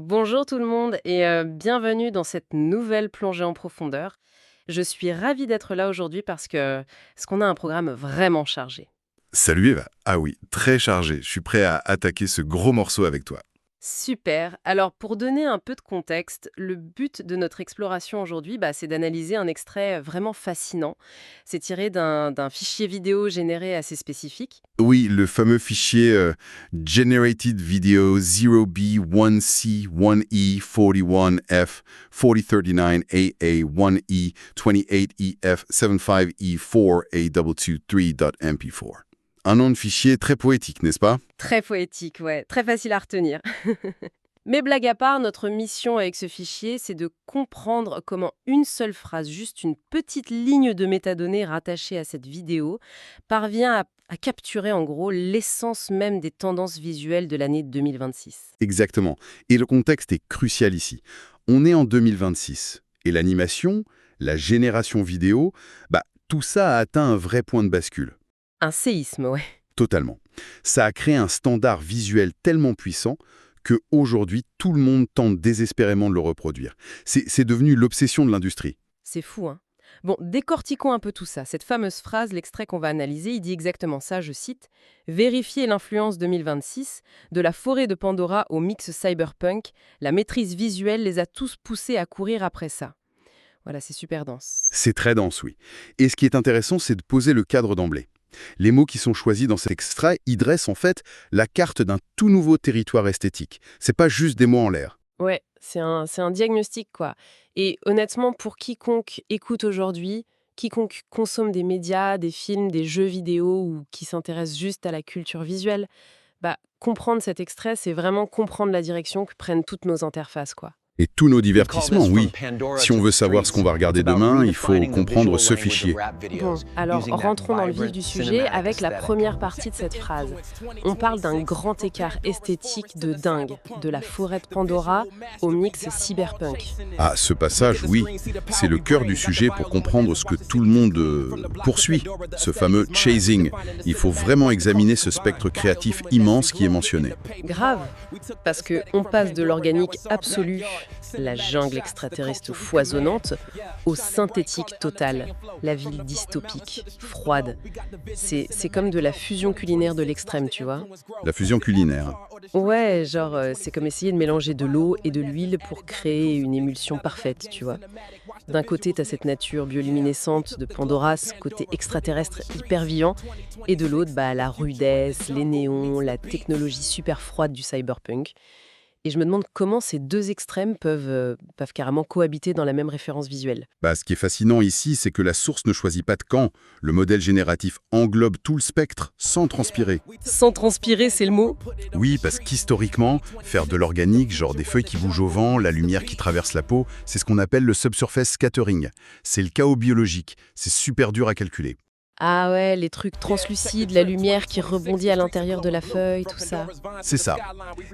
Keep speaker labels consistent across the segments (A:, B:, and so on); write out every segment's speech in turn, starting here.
A: Bonjour tout le monde et bienvenue dans cette nouvelle plongée en profondeur. Je suis ravie d'être là aujourd'hui parce qu'on a un programme vraiment chargé.
B: Salut Eva. Ah oui, très chargé. Je suis prêt à attaquer ce gros morceau avec toi.
A: Super. Alors pour donner un peu de contexte, le but de notre exploration aujourd'hui, c'est d'analyser un extrait vraiment fascinant. C'est tiré d'un fichier vidéo généré assez spécifique.
B: Oui, le fameux fichier Generated Video 0B1C 1E 41F 4039 AA 1E 28EF 75E4 A223.mp4. Un nom de fichier très poétique, n'est-ce pas?
A: Très poétique, ouais, très facile à retenir. Mais blague à part, notre mission avec ce fichier, c'est de comprendre comment une seule phrase, juste une petite ligne de métadonnées rattachée à cette vidéo, parvient à capturer en gros l'essence même des tendances visuelles de l'année 2026.
B: Exactement. Et le contexte est crucial ici. On est en 2026. Et l'animation, la génération vidéo, tout ça a atteint un vrai point de bascule.
A: Un séisme, ouais.
B: Totalement. Ça a créé un standard visuel tellement puissant que aujourd'hui tout le monde tente désespérément de le reproduire. C'est devenu l'obsession de l'industrie.
A: C'est fou, hein. Bon, décortiquons un peu tout ça. Cette fameuse phrase, l'extrait qu'on va analyser, il dit exactement ça, je cite, « Vérifier l'influence 2026, de la forêt de Pandora au mix cyberpunk, la maîtrise visuelle les a tous poussés à courir après ça. » Voilà, c'est super dense.
B: C'est très dense, oui. Et ce qui est intéressant, c'est de poser le cadre d'emblée. Les mots qui sont choisis dans cet extrait y dressent en fait la carte d'un tout nouveau territoire esthétique. C'est pas juste des mots en l'air.
A: Ouais, c'est un diagnostic, quoi. Et honnêtement, pour quiconque écoute aujourd'hui, quiconque consomme des médias, des films, des jeux vidéo ou qui s'intéresse juste à la culture visuelle, comprendre cet extrait, c'est vraiment comprendre la direction que prennent toutes nos interfaces, quoi.
B: Et tous nos divertissements, oui. Si on veut savoir ce qu'on va regarder demain, il faut comprendre ce fichier.
A: Bon, alors rentrons dans le vif du sujet avec la première partie de cette phrase. On parle d'un grand écart esthétique de dingue, de la forêt de Pandora au mix cyberpunk.
B: Ah, ce passage, oui, c'est le cœur du sujet pour comprendre ce que tout le monde poursuit, ce fameux chasing. Il faut vraiment examiner ce spectre créatif immense qui est mentionné.
A: Grave, parce que on passe de l'organique absolu, la jungle extraterrestre foisonnante, au synthétique total, la ville dystopique, froide. C'est comme de la fusion culinaire de l'extrême, tu vois.
B: La fusion culinaire.
A: Ouais, genre, c'est comme essayer de mélanger de l'eau et de l'huile pour créer une émulsion parfaite, tu vois. D'un côté, t'as cette nature bioluminescente de Pandora, ce côté extraterrestre hyper vivant, et de l'autre, la rudesse, les néons, la technologie super froide du cyberpunk. Et je me demande comment ces deux extrêmes peuvent carrément cohabiter dans la même référence visuelle.
B: Ce qui est fascinant ici, c'est que la source ne choisit pas de camp. Le modèle génératif englobe tout le spectre, sans transpirer.
A: Sans transpirer, c'est le mot.
B: Oui, parce qu'historiquement, faire de l'organique, genre des feuilles qui bougent au vent, la lumière qui traverse la peau, c'est ce qu'on appelle le subsurface scattering. C'est le chaos biologique. C'est super dur à calculer.
A: Ah ouais, les trucs translucides, la lumière qui rebondit à l'intérieur de la feuille, tout ça.
B: C'est ça.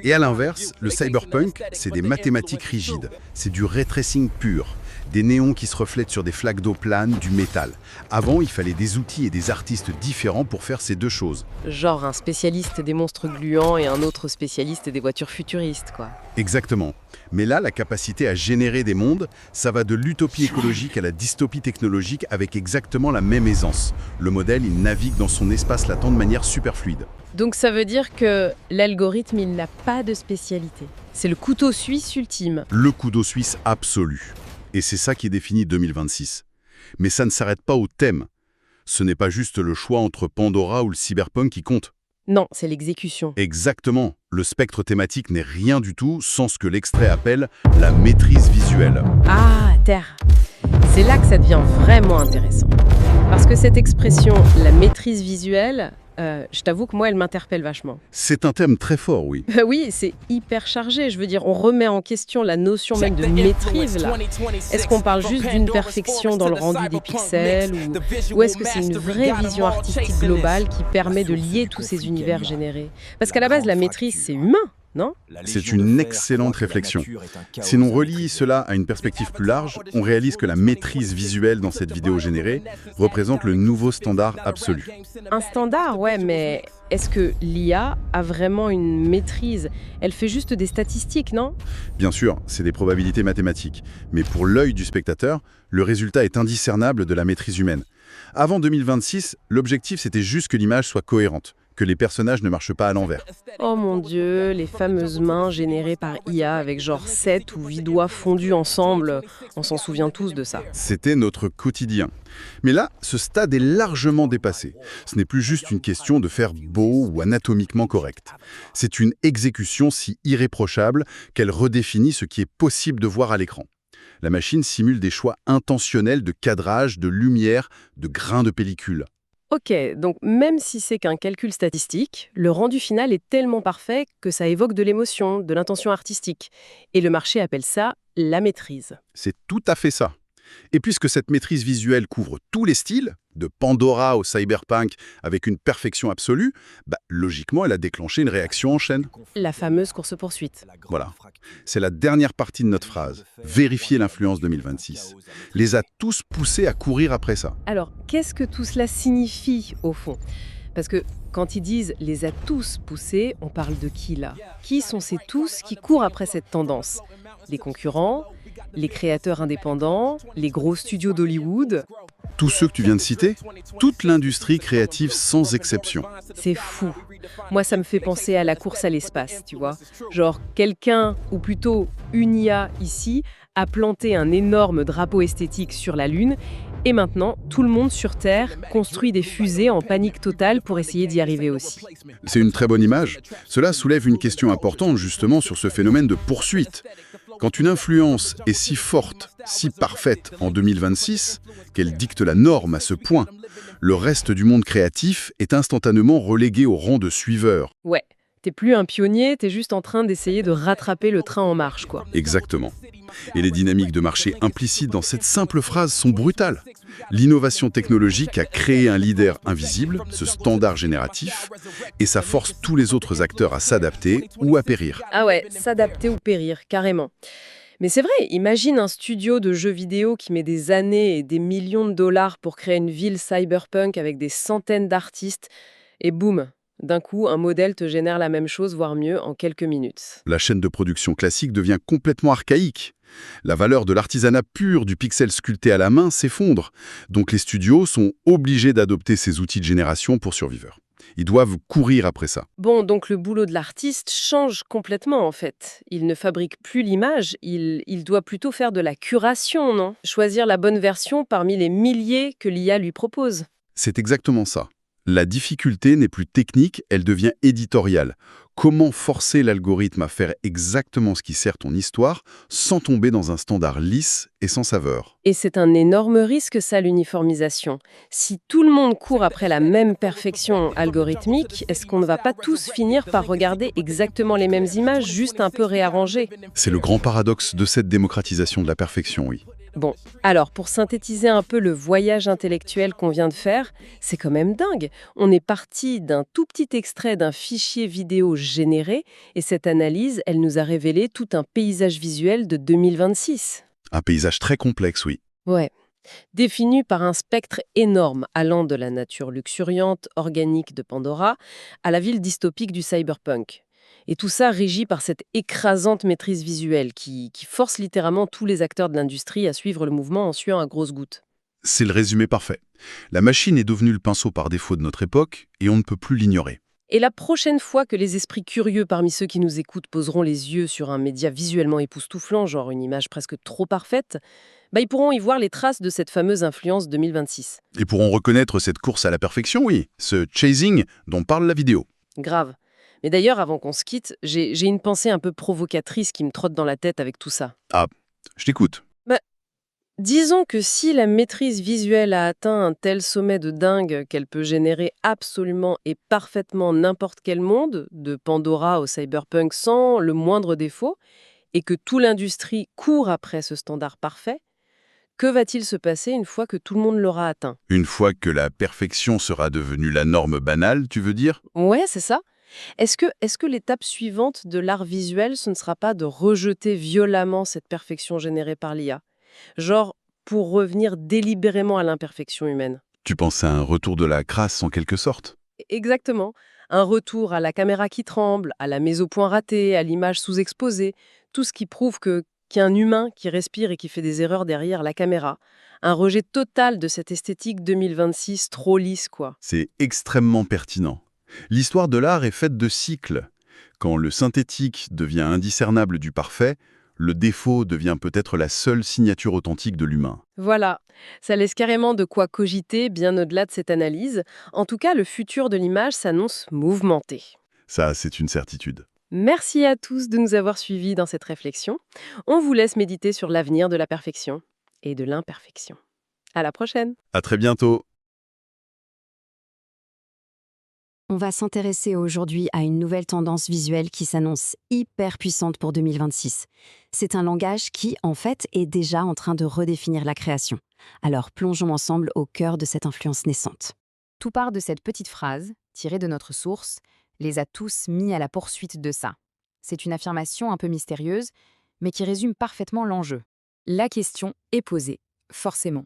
B: Et à l'inverse, le cyberpunk, c'est des mathématiques rigides. C'est du ray tracing pur. Des néons qui se reflètent sur des flaques d'eau planes, du métal. Avant, il fallait des outils et des artistes différents pour faire ces deux choses.
A: Genre un spécialiste des monstres gluants et un autre spécialiste des voitures futuristes, quoi.
B: Exactement. Mais là, la capacité à générer des mondes, ça va de l'utopie écologique à la dystopie technologique avec exactement la même aisance. Le modèle, il navigue dans son espace latent de manière super fluide.
A: Donc ça veut dire que l'algorithme, il n'a pas de spécialité. C'est le couteau suisse ultime.
B: Le couteau suisse absolu. Et c'est ça qui définit 2026. Mais ça ne s'arrête pas au thème. Ce n'est pas juste le choix entre Pandora ou le cyberpunk qui compte.
A: Non, c'est l'exécution.
B: Exactement. Le spectre thématique n'est rien du tout sans ce que l'extrait appelle la maîtrise visuelle.
A: Ah, terre. C'est là que ça devient vraiment intéressant. Parce que cette expression, la maîtrise visuelle, je t'avoue que moi, elle m'interpelle vachement.
B: C'est un thème très fort, oui.
A: Oui, c'est hyper chargé. Je veux dire, on remet en question la notion même de maîtrise, là. Est-ce qu'on parle juste d'une perfection dans le rendu des pixels ou est-ce que c'est une vraie vision artistique globale qui permet de lier tous ces univers générés? Parce qu'à la base, la maîtrise, c'est humain. non?
B: C'est une excellente réflexion. Si l'on relie cela à une perspective plus large, on réalise que la maîtrise visuelle dans cette vidéo générée représente le nouveau standard absolu.
A: Un standard, ouais, mais est-ce que l'IA a vraiment une maîtrise? Elle fait juste des statistiques, non?
B: Bien sûr, c'est des probabilités mathématiques, mais pour l'œil du spectateur, le résultat est indiscernable de la maîtrise humaine. Avant 2026, l'objectif c'était juste que l'image soit cohérente, que les personnages ne marchent pas à l'envers.
A: Oh mon Dieu, les fameuses mains générées par IA avec genre 7 ou 8 doigts fondus ensemble, on s'en souvient tous de ça.
B: C'était notre quotidien. Mais là, ce stade est largement dépassé. Ce n'est plus juste une question de faire beau ou anatomiquement correct. C'est une exécution si irréprochable qu'elle redéfinit ce qui est possible de voir à l'écran. La machine simule des choix intentionnels de cadrage, de lumière, de grains de pellicule.
A: Ok, donc même si c'est qu'un calcul statistique, le rendu final est tellement parfait que ça évoque de l'émotion, de l'intention artistique. Et le marché appelle ça la maîtrise.
B: C'est tout à fait ça. Et puisque cette maîtrise visuelle couvre tous les styles, de Pandora au cyberpunk avec une perfection absolue, logiquement, elle a déclenché une réaction en chaîne.
A: La fameuse course-poursuite.
B: Voilà. C'est la dernière partie de notre phrase. Vérifier l'influence 2026. Les a tous poussés à courir après ça.
A: Alors, qu'est-ce que tout cela signifie au fond? Parce que quand ils disent les a tous poussés, on parle de qui là? Qui sont ces tous qui courent après cette tendance? Les concurrents, les créateurs indépendants, les gros studios d'Hollywood?
B: Tous ceux que tu viens de citer, toute l'industrie créative sans exception.
A: C'est fou. Moi, ça me fait penser à la course à l'espace, tu vois. Genre, quelqu'un, ou plutôt une IA ici, a planté un énorme drapeau esthétique sur la Lune, et maintenant, tout le monde sur Terre construit des fusées en panique totale pour essayer d'y arriver aussi.
B: C'est une très bonne image. Cela soulève une question importante justement sur ce phénomène de poursuite. Quand une influence est si forte, si parfaite en 2026, qu'elle dicte la norme à ce point, le reste du monde créatif est instantanément relégué au rang de suiveur.
A: Ouais, t'es plus un pionnier, t'es juste en train d'essayer de rattraper le train en marche, quoi.
B: Exactement. Et les dynamiques de marché implicites dans cette simple phrase sont brutales. L'innovation technologique a créé un leader invisible, ce standard génératif, et ça force tous les autres acteurs à s'adapter ou à périr.
A: Ah ouais, s'adapter ou périr, carrément. Mais c'est vrai, imagine un studio de jeux vidéo qui met des années et des millions de dollars pour créer une ville cyberpunk avec des centaines d'artistes, et boum, d'un coup, un modèle te génère la même chose, voire mieux, en quelques minutes.
B: La chaîne de production classique devient complètement archaïque. La valeur de l'artisanat pur du pixel sculpté à la main s'effondre. Donc les studios sont obligés d'adopter ces outils de génération pour survivre. Ils doivent courir après ça.
A: Bon, donc le boulot de l'artiste change complètement en fait. Il ne fabrique plus l'image, il doit plutôt faire de la curation, non? Choisir la bonne version parmi les milliers que l'IA lui propose.
B: C'est exactement ça. La difficulté n'est plus technique, elle devient éditoriale. Comment forcer l'algorithme à faire exactement ce qui sert ton histoire sans tomber dans un standard lisse et sans saveur?
A: Et c'est un énorme risque, ça, l'uniformisation. Si tout le monde court après la même perfection algorithmique, est-ce qu'on ne va pas tous finir par regarder exactement les mêmes images, juste un peu réarrangées?
B: C'est le grand paradoxe de cette démocratisation de la perfection, oui.
A: Bon, alors pour synthétiser un peu le voyage intellectuel qu'on vient de faire, c'est quand même dingue. On est parti d'un tout petit extrait d'un fichier vidéo généré et cette analyse, elle nous a révélé tout un paysage visuel de 2026.
B: Un paysage très complexe, oui.
A: Ouais. Défini par un spectre énorme allant de la nature luxuriante, organique de Pandora à la ville dystopique du cyberpunk. Et tout ça régi par cette écrasante maîtrise visuelle qui force littéralement tous les acteurs de l'industrie à suivre le mouvement en suant à grosses gouttes.
B: C'est le résumé parfait. La machine est devenue le pinceau par défaut de notre époque et on ne peut plus l'ignorer.
A: Et la prochaine fois que les esprits curieux parmi ceux qui nous écoutent poseront les yeux sur un média visuellement époustouflant, genre une image presque trop parfaite, ils pourront y voir les traces de cette fameuse influence 2026.
B: Et pourront reconnaître cette course à la perfection, oui, ce chasing dont parle la vidéo.
A: Grave. Mais d'ailleurs, avant qu'on se quitte, j'ai une pensée un peu provocatrice qui me trotte dans la tête avec tout ça.
B: Ah, je t'écoute.
A: Disons que si la maîtrise visuelle a atteint un tel sommet de dingue qu'elle peut générer absolument et parfaitement n'importe quel monde, de Pandora au cyberpunk sans le moindre défaut, et que toute l'industrie court après ce standard parfait, que va-t-il se passer une fois que tout le monde l'aura atteint?
B: Une fois que la perfection sera devenue la norme banale, tu veux dire?
A: Ouais, c'est ça. Est-ce que l'étape suivante de l'art visuel, ce ne sera pas de rejeter violemment cette perfection générée par l'IA? Genre, pour revenir délibérément à l'imperfection humaine?
B: Tu penses à un retour de la crasse en quelque sorte?
A: Exactement. Un retour à la caméra qui tremble, à la mise au point ratée, à l'image sous-exposée, tout ce qui prouve qu'il y a un humain qui respire et qui fait des erreurs derrière la caméra. Un rejet total de cette esthétique 2026 trop lisse, quoi.
B: C'est extrêmement pertinent. L'histoire de l'art est faite de cycles. Quand le synthétique devient indiscernable du parfait, le défaut devient peut-être la seule signature authentique de l'humain.
A: Voilà, ça laisse carrément de quoi cogiter bien au-delà de cette analyse. En tout cas, le futur de l'image s'annonce mouvementé.
B: Ça, c'est une certitude.
A: Merci à tous de nous avoir suivis dans cette réflexion. On vous laisse méditer sur l'avenir de la perfection et de l'imperfection. À la prochaine!
B: À très bientôt!
C: On va s'intéresser aujourd'hui à une nouvelle tendance visuelle qui s'annonce hyper puissante pour 2026. C'est un langage qui, en fait, est déjà en train de redéfinir la création. Alors plongeons ensemble au cœur de cette influence naissante.
D: Tout part de cette petite phrase, tirée de notre source, les a tous mis à la poursuite de ça. C'est une affirmation un peu mystérieuse, mais qui résume parfaitement l'enjeu. La question est posée, forcément.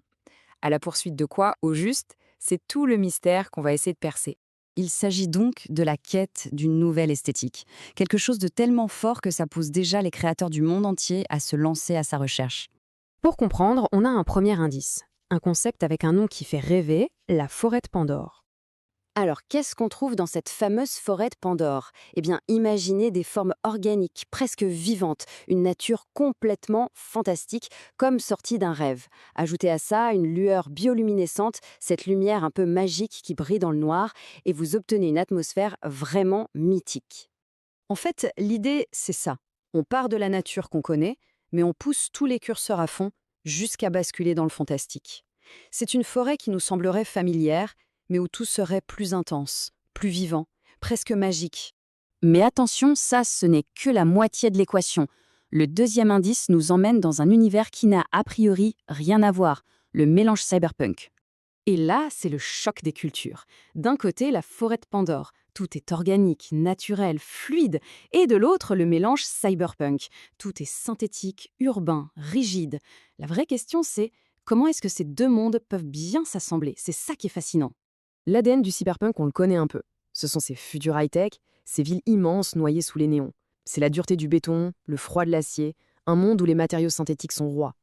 D: À la poursuite de quoi, au juste, c'est tout le mystère qu'on va essayer de percer.
C: Il s'agit donc de la quête d'une nouvelle esthétique. Quelque chose de tellement fort que ça pousse déjà les créateurs du monde entier à se lancer à sa recherche.
D: Pour comprendre, on a un premier indice. Un concept avec un nom qui fait rêver, la forêt de Pandore.
C: Alors, qu'est-ce qu'on trouve dans cette fameuse forêt de Pandore? Eh bien, imaginez des formes organiques, presque vivantes, une nature complètement fantastique, comme sortie d'un rêve. Ajoutez à ça une lueur bioluminescente, cette lumière un peu magique qui brille dans le noir, et vous obtenez une atmosphère vraiment mythique. En fait, l'idée, c'est ça. On part de la nature qu'on connaît, mais on pousse tous les curseurs à fond, jusqu'à basculer dans le fantastique. C'est une forêt qui nous semblerait familière, mais où tout serait plus intense, plus vivant, presque magique. Mais attention, ça, ce n'est que la moitié de l'équation. Le deuxième indice nous emmène dans un univers qui n'a a priori rien à voir, le mélange cyberpunk. Et là, c'est le choc des cultures. D'un côté, la forêt de Pandore, tout est organique, naturel, fluide, et de l'autre, le mélange cyberpunk. Tout est synthétique, urbain, rigide. La vraie question, c'est comment est-ce que ces deux mondes peuvent bien s'assembler? C'est ça qui est fascinant.
D: L'ADN du cyberpunk, on le connaît un peu. Ce sont ces futurs high-tech, ces villes immenses noyées sous les néons. C'est la dureté du béton, le froid de l'acier, un monde où les matériaux synthétiques sont rois.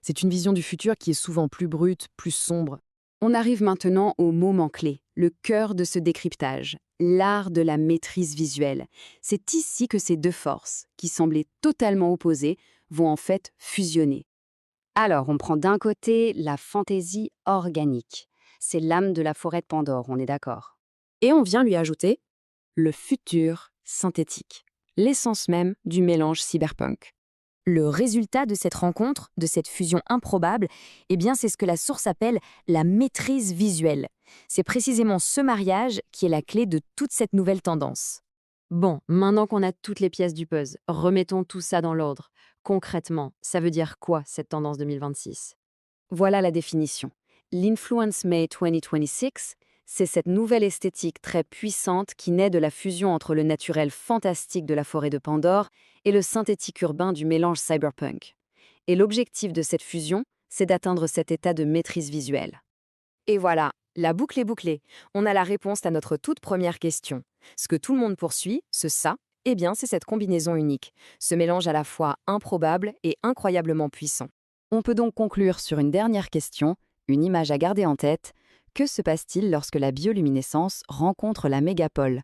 D: C'est une vision du futur qui est souvent plus brute, plus sombre.
C: On arrive maintenant au moment clé, le cœur de ce décryptage, l'art de la maîtrise visuelle. C'est ici que ces deux forces, qui semblaient totalement opposées, vont en fait fusionner. Alors, on prend d'un côté la fantaisie organique. C'est l'âme de la forêt de Pandore, on est d'accord.
D: Et on vient lui ajouter
C: Le futur synthétique, l'essence même du mélange cyberpunk.
D: le résultat de cette rencontre, de cette fusion improbable, eh bien c'est ce que la source appelle la maîtrise visuelle. C'est précisément ce mariage qui est la clé de toute cette nouvelle tendance.
C: Bon, maintenant qu'on a toutes les pièces du puzzle, remettons tout ça dans l'ordre. Concrètement, ça veut dire quoi cette tendance 2026? Voilà la définition. L'Influence May 2026, c'est cette nouvelle esthétique très puissante qui naît de la fusion entre le naturel fantastique de la forêt de Pandore et le synthétique urbain du mélange cyberpunk. Et l'objectif de cette fusion, c'est d'atteindre cet état de maîtrise visuelle.
D: Et voilà, la boucle est bouclée. On a la réponse à notre toute première question. Ce que tout le monde poursuit, eh bien c'est cette combinaison unique, ce mélange à la fois improbable et incroyablement puissant.
C: On peut donc conclure sur une dernière question, une image à garder en tête. Que se passe-t-il lorsque la bioluminescence rencontre la mégapole?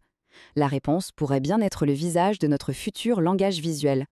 C: La réponse pourrait bien être le visage de notre futur langage visuel.